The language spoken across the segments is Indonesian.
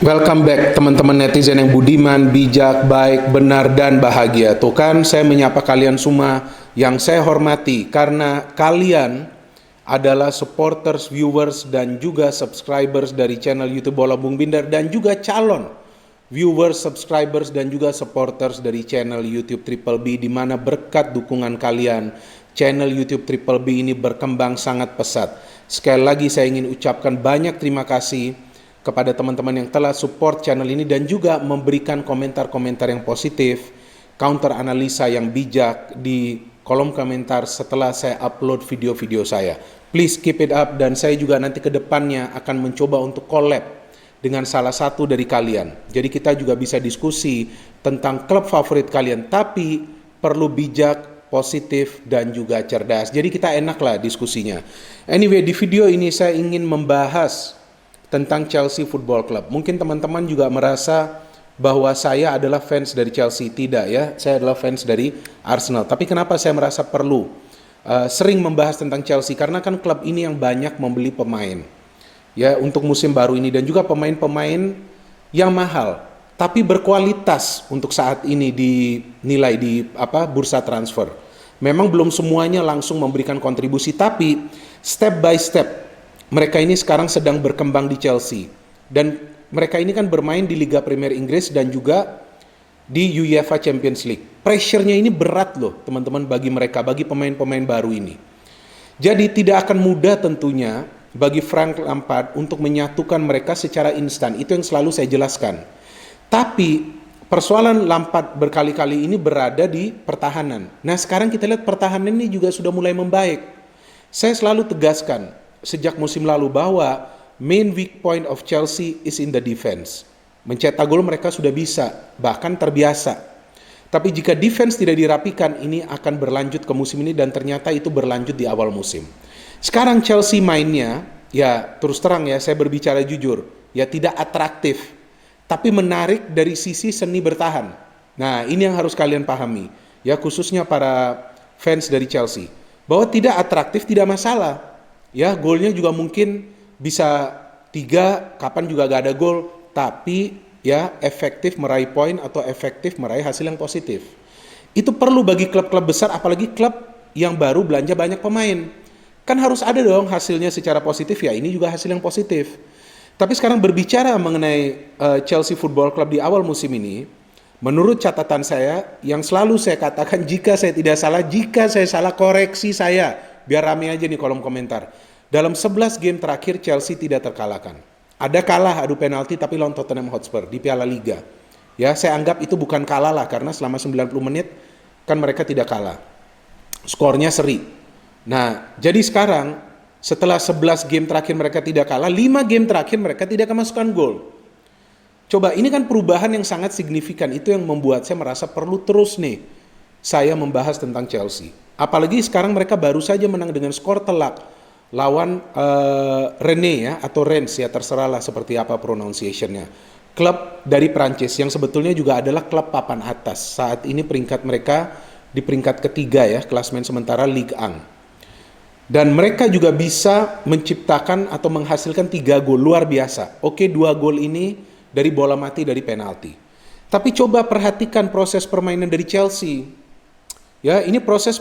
Welcome back teman-teman netizen yang budiman, bijak, baik, benar, dan bahagia. Tuh kan saya menyapa kalian semua yang saya hormati karena kalian adalah supporters, viewers, dan juga subscribers dari channel YouTube Bola Bung Binder dan juga calon viewers, subscribers, dan juga supporters dari channel YouTube Triple B, di mana berkat dukungan kalian channel YouTube Triple B ini berkembang sangat pesat. Sekali lagi saya ingin ucapkan banyak terima kasih kepada teman-teman yang telah support channel ini dan juga memberikan komentar-komentar yang positif, counter analisa yang bijak di kolom komentar setelah saya upload video-video saya. Please keep it up, dan saya juga nanti ke depannya akan mencoba untuk collab dengan salah satu dari kalian. Jadi kita juga bisa diskusi tentang klub favorit kalian, tapi perlu bijak, positif, dan juga cerdas. Jadi kita enaklah diskusinya. Anyway, di video ini saya ingin membahas tentang Chelsea Football Club. Mungkin teman-teman juga merasa bahwa saya adalah fans dari Chelsea. Tidak ya, saya adalah fans dari Arsenal. Tapi kenapa saya merasa perlu sering membahas tentang Chelsea? Karena kan klub ini yang banyak membeli pemain ya untuk musim baru ini, dan juga pemain-pemain yang mahal tapi berkualitas untuk saat ini dinilai di bursa transfer. Memang belum semuanya langsung memberikan kontribusi, tapi step by step mereka ini sekarang sedang berkembang di Chelsea. Dan mereka ini kan bermain di Liga Premier Inggris dan juga di UEFA Champions League. Pressure-nya ini berat loh teman-teman bagi mereka, bagi pemain-pemain baru ini. Jadi tidak akan mudah tentunya bagi Frank Lampard untuk menyatukan mereka secara instan. Itu yang selalu saya jelaskan. Tapi persoalan Lampard berkali-kali ini berada di pertahanan. Nah sekarang kita lihat pertahanan ini juga sudah mulai membaik. Saya selalu tegaskan sejak musim lalu bahwa main weak point of Chelsea is in the defense. Mencetak gol mereka sudah bisa, bahkan terbiasa. Tapi jika defense tidak dirapikan, ini akan berlanjut ke musim ini, dan ternyata itu berlanjut di awal musim. Sekarang Chelsea mainnya, ya terus terang ya, saya berbicara jujur, ya tidak atraktif, tapi menarik dari sisi seni bertahan. Nah ini yang harus kalian pahami, ya khususnya para fans dari Chelsea, bahwa tidak atraktif tidak masalah. Ya, golnya juga mungkin bisa 3, kapan juga gak ada gol, tapi ya efektif meraih poin atau efektif meraih hasil yang positif. Itu perlu bagi klub-klub besar, apalagi klub yang baru belanja banyak pemain. Kan harus ada dong hasilnya secara positif, ya ini juga hasil yang positif. Tapi sekarang berbicara mengenai Chelsea Football Club di awal musim ini, menurut catatan saya, yang selalu saya katakan jika saya tidak salah, jika saya salah koreksi saya, biar rame aja nih kolom komentar. Dalam 11 game terakhir Chelsea tidak terkalahkan. Ada kalah adu penalti tapi lawan Tottenham Hotspur di Piala Liga. Ya, saya anggap itu bukan kalah lah, karena selama 90 menit kan mereka tidak kalah. Skornya seri. Nah, jadi sekarang setelah 11 game terakhir mereka tidak kalah, 5 game terakhir mereka tidak kemasukan gol. Coba, ini kan perubahan yang sangat signifikan. Itu yang membuat saya merasa perlu terus nih saya membahas tentang Chelsea. Apalagi sekarang mereka baru saja menang dengan skor telak lawan Rennes ya, atau Rennes ya, terserahlah seperti apa pronunciation-nya. Klub dari Prancis yang sebetulnya juga adalah klub papan atas. Saat ini peringkat mereka di peringkat ketiga ya, klasmen sementara Ligue 1. Dan mereka juga bisa menciptakan atau menghasilkan 3 gol, luar biasa. Oke, 2 gol ini dari bola mati, dari penalti. Tapi coba perhatikan proses permainan dari Chelsea. Ya, ini proses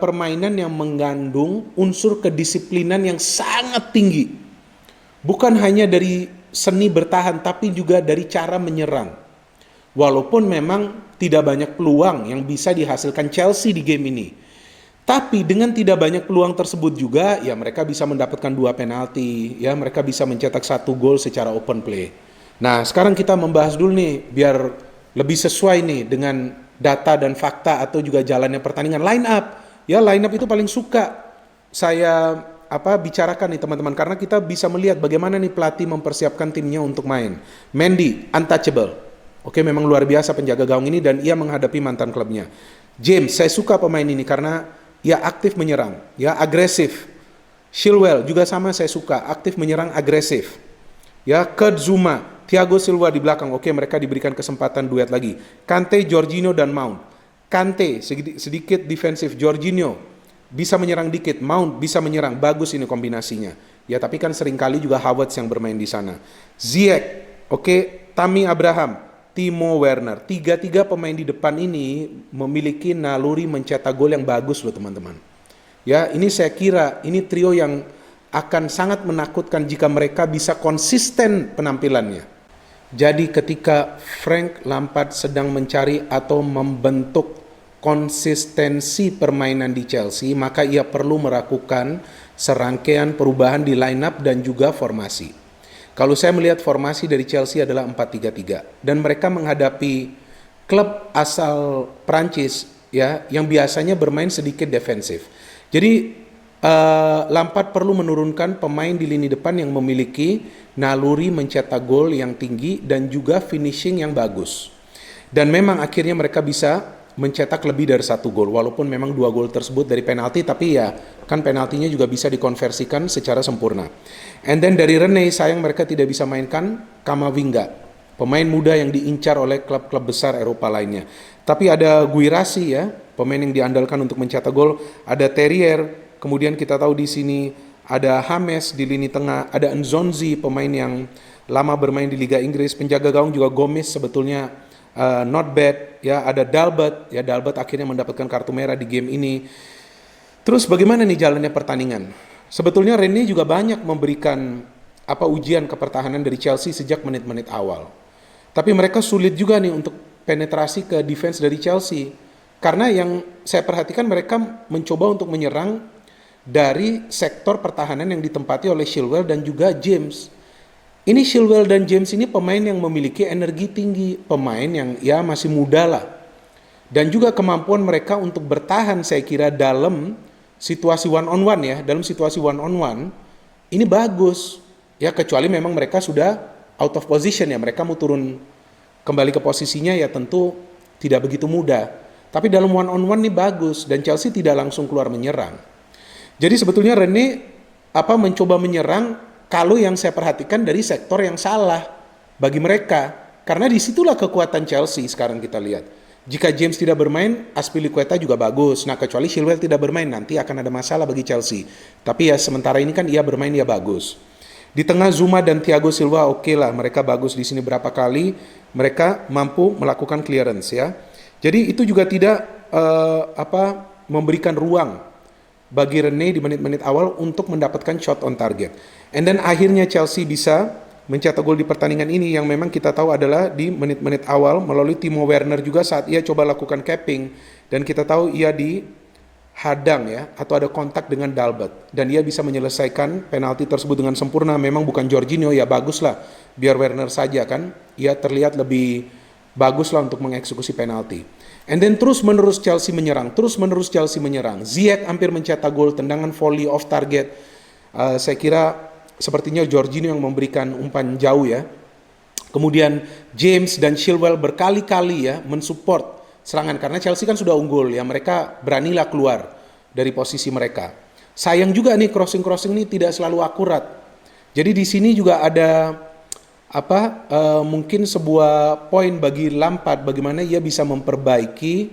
permainan yang mengandung unsur kedisiplinan yang sangat tinggi. Bukan hanya dari seni bertahan, tapi juga dari cara menyerang. Walaupun memang tidak banyak peluang yang bisa dihasilkan Chelsea di game ini. Tapi dengan tidak banyak peluang tersebut juga, ya mereka bisa mendapatkan 2 penalti, ya mereka bisa mencetak 1 gol secara open play. Nah, sekarang kita membahas dulu nih, biar lebih sesuai nih dengan data dan fakta atau juga jalannya pertandingan. Line up, ya line up itu paling suka saya bicarakan nih teman-teman, karena kita bisa melihat bagaimana nih pelatih mempersiapkan timnya untuk main. Mendy, untouchable. Oke, memang luar biasa penjaga gawang ini, dan ia menghadapi mantan klubnya. James, saya suka pemain ini karena ia aktif menyerang, ya agresif. Chilwell juga sama, saya suka, aktif menyerang, agresif. Ya, Kurt Zouma, Thiago Silva di belakang. Oke, mereka diberikan kesempatan duet lagi. Kante, Jorginho, dan Mount. Kante sedikit defensif, Jorginho bisa menyerang dikit, Mount bisa menyerang. Bagus ini kombinasinya. Ya, tapi kan seringkali juga Havertz yang bermain di sana. Ziyech Oke, Tammy Abraham, Timo Werner. Tiga-tiga pemain di depan ini memiliki naluri mencetak gol yang bagus loh teman-teman. Ya, ini saya kira ini trio yang akan sangat menakutkan jika mereka bisa konsisten penampilannya. Jadi ketika Frank Lampard sedang mencari atau membentuk konsistensi permainan di Chelsea, maka ia perlu melakukan serangkaian perubahan di line up dan juga formasi. Kalau saya melihat formasi dari Chelsea adalah 4-3-3 dan mereka menghadapi klub asal Prancis ya yang biasanya bermain sedikit defensif. Jadi Lampard perlu menurunkan pemain di lini depan yang memiliki naluri mencetak gol yang tinggi dan juga finishing yang bagus. Dan memang akhirnya mereka bisa mencetak lebih dari 1 gol, walaupun memang 2 gol tersebut dari penalti, tapi ya kan penaltinya juga bisa dikonversikan secara sempurna. And then dari Rene, sayang mereka tidak bisa mainkan Kamavinga, pemain muda yang diincar oleh klub-klub besar Eropa lainnya. Tapi ada Guirassy ya, pemain yang diandalkan untuk mencetak gol, ada Terrier. Kemudian kita tahu di sini ada James di lini tengah, ada Nzonzi pemain yang lama bermain di Liga Inggris, penjaga gawang juga Gomez sebetulnya not bad ya, ada Dalbert ya, Dalbert akhirnya mendapatkan kartu merah di game ini. Terus bagaimana nih jalannya pertandingan? Sebetulnya Rene juga banyak memberikan ujian ke pertahanan dari Chelsea sejak menit-menit awal. Tapi mereka sulit juga nih untuk penetrasi ke defense dari Chelsea. Karena yang saya perhatikan mereka mencoba untuk menyerang dari sektor pertahanan yang ditempati oleh Chilwell dan juga James. Ini Chilwell dan James ini pemain yang memiliki energi tinggi, pemain yang ya masih muda lah. Dan juga kemampuan mereka untuk bertahan saya kira dalam situasi one on one ya, dalam situasi one on one ini bagus. Ya kecuali memang mereka sudah out of position ya, mereka mau turun kembali ke posisinya ya tentu tidak begitu mudah. Tapi dalam one on one ini bagus dan Chelsea tidak langsung keluar menyerang. Jadi sebetulnya Rene mencoba menyerang kalau yang saya perhatikan dari sektor yang salah bagi mereka. Karena disitulah kekuatan Chelsea sekarang kita lihat. Jika James tidak bermain, Azpilicueta juga bagus. Nah kecuali Chilwell tidak bermain, nanti akan ada masalah bagi Chelsea. Tapi ya sementara ini kan ia bermain, ia bagus. Di tengah Zuma dan Thiago Silva oke lah, mereka bagus di sini berapa kali. Mereka mampu melakukan clearance ya. Jadi itu juga tidak memberikan ruang bagi Rene di menit-menit awal untuk mendapatkan shot on target. And then akhirnya Chelsea bisa mencetak gol di pertandingan ini yang memang kita tahu adalah di menit-menit awal melalui Timo Werner juga saat ia coba lakukan capping dan kita tahu ia dihadang ya atau ada kontak dengan Dalbert dan ia bisa menyelesaikan penalti tersebut dengan sempurna. Memang bukan Jorginho ya, baguslah biar Werner saja kan. Ia terlihat lebih baguslah untuk mengeksekusi penalti. And then terus-menerus Chelsea menyerang. Ziyech hampir mencetak gol, tendangan volley off target. Saya kira sepertinya Jorginho yang memberikan umpan jauh ya. Kemudian James dan Chilwell berkali-kali ya mensupport serangan karena Chelsea kan sudah unggul ya. Mereka beranilah keluar dari posisi mereka. Sayang juga nih crossing ini tidak selalu akurat. Jadi di sini juga ada mungkin sebuah poin bagi Lampard bagaimana ia bisa memperbaiki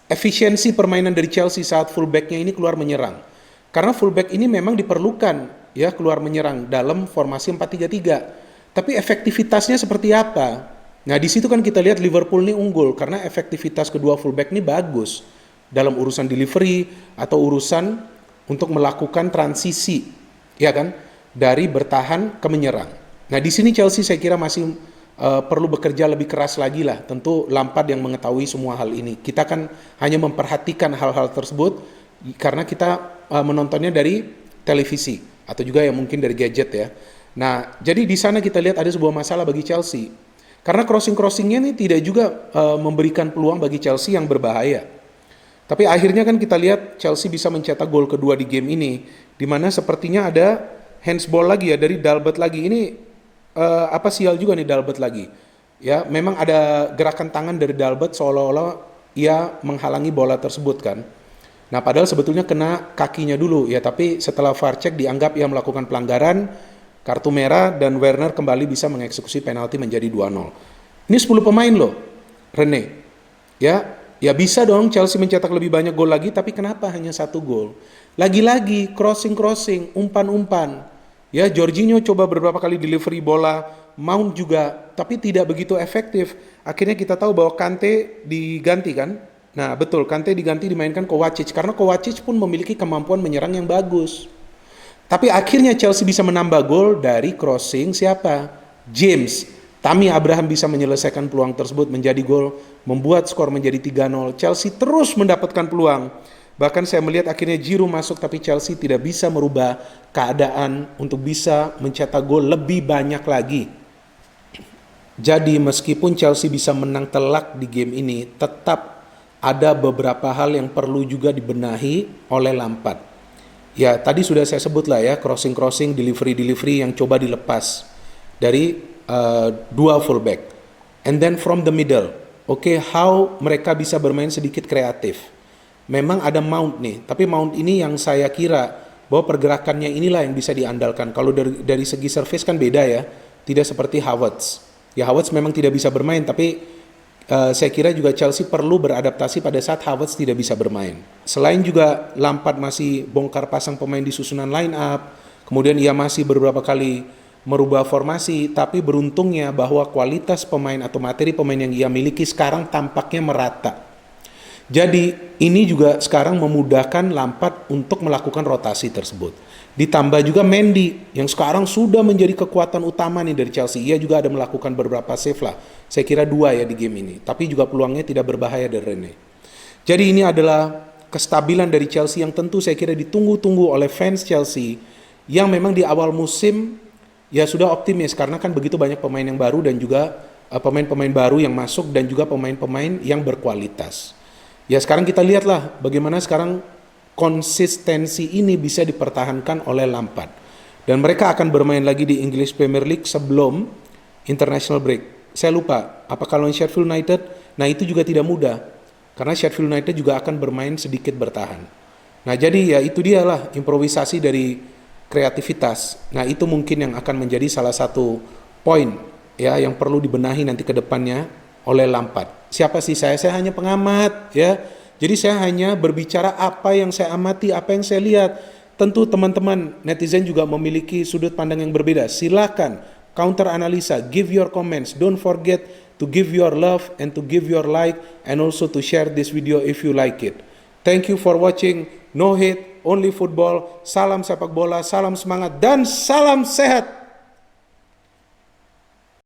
efisiensi permainan dari Chelsea saat fullbacknya ini keluar menyerang. Karena fullback ini memang diperlukan ya keluar menyerang dalam formasi 4-3-3. Tapi efektivitasnya seperti apa? Nah di situ kan kita lihat Liverpool ini unggul karena efektivitas kedua fullback ini bagus dalam urusan delivery atau urusan untuk melakukan transisi, ya kan? Dari bertahan ke menyerang. Nah di sini Chelsea saya kira masih perlu bekerja lebih keras lagi lah. Tentu Lampard yang mengetahui semua hal ini. Kita kan hanya memperhatikan hal-hal tersebut karena kita menontonnya dari televisi atau juga yang mungkin dari gadget ya. Nah jadi di sana kita lihat ada sebuah masalah bagi Chelsea karena crossingnya ini tidak juga memberikan peluang bagi Chelsea yang berbahaya. Tapi akhirnya kan kita lihat Chelsea bisa mencetak gol kedua di game ini, di mana sepertinya ada handsball lagi ya dari Dalbert lagi. Ini sial juga nih Dalbert lagi. Ya, memang ada gerakan tangan dari Dalbert seolah-olah ia menghalangi bola tersebut kan. Nah, padahal sebetulnya kena kakinya dulu ya, tapi setelah VAR check dianggap ia melakukan pelanggaran, kartu merah dan Werner kembali bisa mengeksekusi penalti menjadi 2-0. Ini 10 pemain loh, Rene. Ya bisa dong Chelsea mencetak lebih banyak gol lagi, tapi kenapa hanya 1 gol? Lagi-lagi crossing, umpan-umpan. Ya, Jorginho coba beberapa kali delivery bola, Mount juga, tapi tidak begitu efektif. Akhirnya kita tahu bahwa Kante diganti kan? Nah, betul, Kante diganti dimainkan Kovacic karena Kovacic pun memiliki kemampuan menyerang yang bagus. Tapi akhirnya Chelsea bisa menambah gol dari crossing siapa? James. Tammy Abraham bisa menyelesaikan peluang tersebut menjadi gol, membuat skor menjadi 3-0. Chelsea terus mendapatkan peluang. Bahkan saya melihat akhirnya Giroud masuk tapi Chelsea tidak bisa merubah keadaan untuk bisa mencetak gol lebih banyak lagi. Jadi meskipun Chelsea bisa menang telak di game ini, tetap ada beberapa hal yang perlu juga dibenahi oleh Lampard. Ya tadi sudah saya sebut lah ya, crossing-crossing, delivery-delivery yang coba dilepas dari dua fullback. And then from the middle, how mereka bisa bermain sedikit kreatif. Memang ada Mount nih, tapi Mount ini yang saya kira bahwa pergerakannya inilah yang bisa diandalkan. Kalau dari segi service kan beda ya, tidak seperti Havertz. Ya Havertz memang tidak bisa bermain, tapi saya kira juga Chelsea perlu beradaptasi pada saat Havertz tidak bisa bermain. Selain juga Lampard masih bongkar pasang pemain di susunan line up, kemudian ia masih beberapa kali merubah formasi, tapi beruntungnya bahwa kualitas pemain atau materi pemain yang ia miliki sekarang tampaknya merata. Jadi ini juga sekarang memudahkan Lampard untuk melakukan rotasi tersebut. Ditambah juga Mendy yang sekarang sudah menjadi kekuatan utama nih dari Chelsea. Ia juga ada melakukan beberapa save lah. Saya kira 2 ya di game ini. Tapi juga peluangnya tidak berbahaya dari Rene. Jadi ini adalah kestabilan dari Chelsea yang tentu saya kira ditunggu-tunggu oleh fans Chelsea. Yang memang di awal musim ya sudah optimis. Karena kan begitu banyak pemain yang baru dan juga pemain-pemain baru yang masuk dan juga pemain-pemain yang berkualitas. Ya sekarang kita lihatlah bagaimana sekarang konsistensi ini bisa dipertahankan oleh Lampard. Dan mereka akan bermain lagi di English Premier League sebelum international break. Saya lupa, apakah lawan Sheffield United? Nah itu juga tidak mudah. Karena Sheffield United juga akan bermain sedikit bertahan. Nah jadi ya itu dialah improvisasi dari kreativitas. Nah itu mungkin yang akan menjadi salah satu poin ya yang perlu dibenahi nanti ke depannya oleh Lampard. Siapa sih saya? Saya hanya pengamat ya. Jadi saya hanya berbicara apa yang saya amati, apa yang saya lihat. Tentu teman-teman netizen juga memiliki sudut pandang yang berbeda. Silakan counter analisa, give your comments. Don't forget to give your love and to give your like and also to share this video if you like it. Thank you for watching. No hate, only football. Salam sepak bola, salam semangat dan salam sehat.